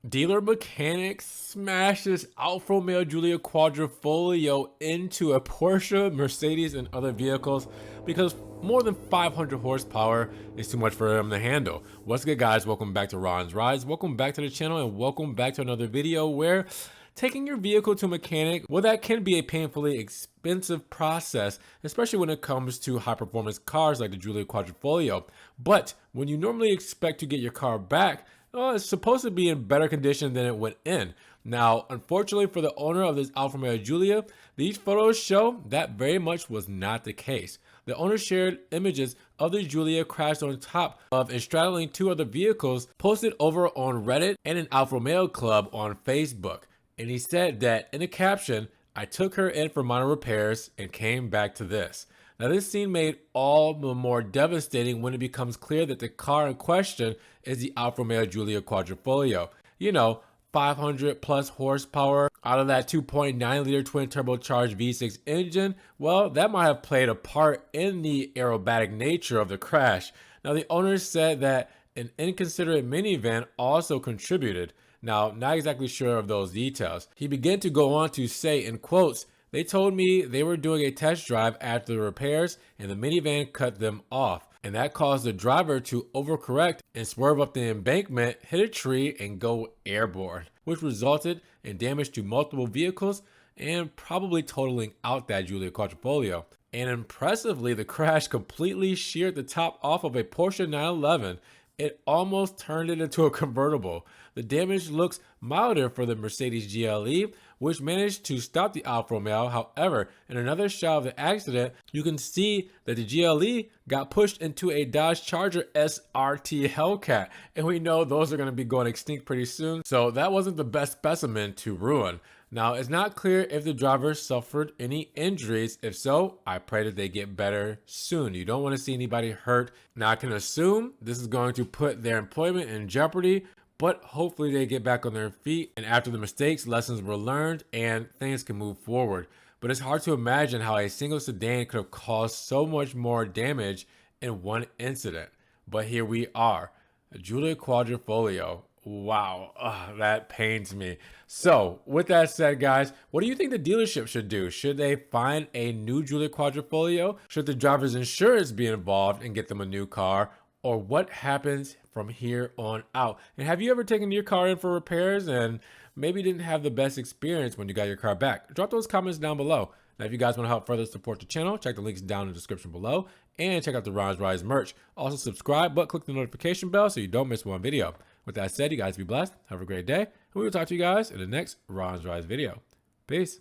Dealer mechanic smashes Alfa Romeo Giulia Quadrifoglio into a Porsche, Mercedes, and other vehicles because more than 500 horsepower is too much for him to handle. What's good, guys? Welcome back to Ron's Rides. Welcome back to the channel, and welcome back to another video where taking your vehicle to a mechanic, well, that can be a painfully expensive process, especially when it comes to high-performance cars like the Giulia Quadrifoglio. But when you normally expect to get your car back, well, it's supposed to be in better condition than it went in. Now, unfortunately for the owner of this Alfa Romeo Giulia, these photos show that very much was not the case. The owner shared images of the Giulia crashed on top of and straddling two other vehicles posted over on Reddit and an Alfa Romeo club on Facebook. And he said that in the caption, "I took her in for minor repairs and came back to this." Now, this scene made all the more devastating when it becomes clear that the car in question is the Alfa Romeo Giulia Quadrifoglio. You know, 500 plus horsepower out of that 2.9 liter twin turbocharged V6 engine. Well, that might have played a part in the aerobatic nature of the crash. Now, the owners said that an inconsiderate minivan also contributed. Now, not exactly sure of those details. He began to go on to say, in quotes, "They told me they were doing a test drive after the repairs and the minivan cut them off. And that caused the driver to overcorrect and swerve up the embankment, hit a tree, and go airborne, which resulted in damage to multiple vehicles and probably totaling out that Giulia Quadrifoglio. And impressively, the crash completely sheared the top off of a Porsche 911. It almost turned it into a convertible. The damage looks milder for the Mercedes GLE, which managed to stop the Alfa Romeo. However, in another shot of the accident, you can see that the GLE got pushed into a Dodge Charger SRT Hellcat, and we know those are going to be going extinct pretty soon, so that wasn't the best specimen to ruin. Now, it's not clear if the driver suffered any injuries. If so, I pray that they get better soon. You don't want to see anybody hurt. Now, I can assume this is going to put their employment in jeopardy, but hopefully they get back on their feet, and after the mistakes, lessons were learned and things can move forward. But it's hard to imagine how a single sedan could have caused so much more damage in one incident. But here we are, a Giulia Quadrifoglio. Wow, that pains me. So, with that said, guys, what do you think the dealership should do? Should they find a new Giulia Quadrifoglio? Should the driver's insurance be involved and get them a new car? Or what happens from here on out? And have you ever taken your car in for repairs and maybe didn't have the best experience when you got your car back? Drop those comments down below. Now, if you guys want to help further support the channel, check the links down in the description below and check out the Ron's Rides merch. Also subscribe, but click the notification bell so you don't miss one video. With that said, you guys be blessed. Have a great day. And we will talk to you guys in the next Ron's Rides video. Peace.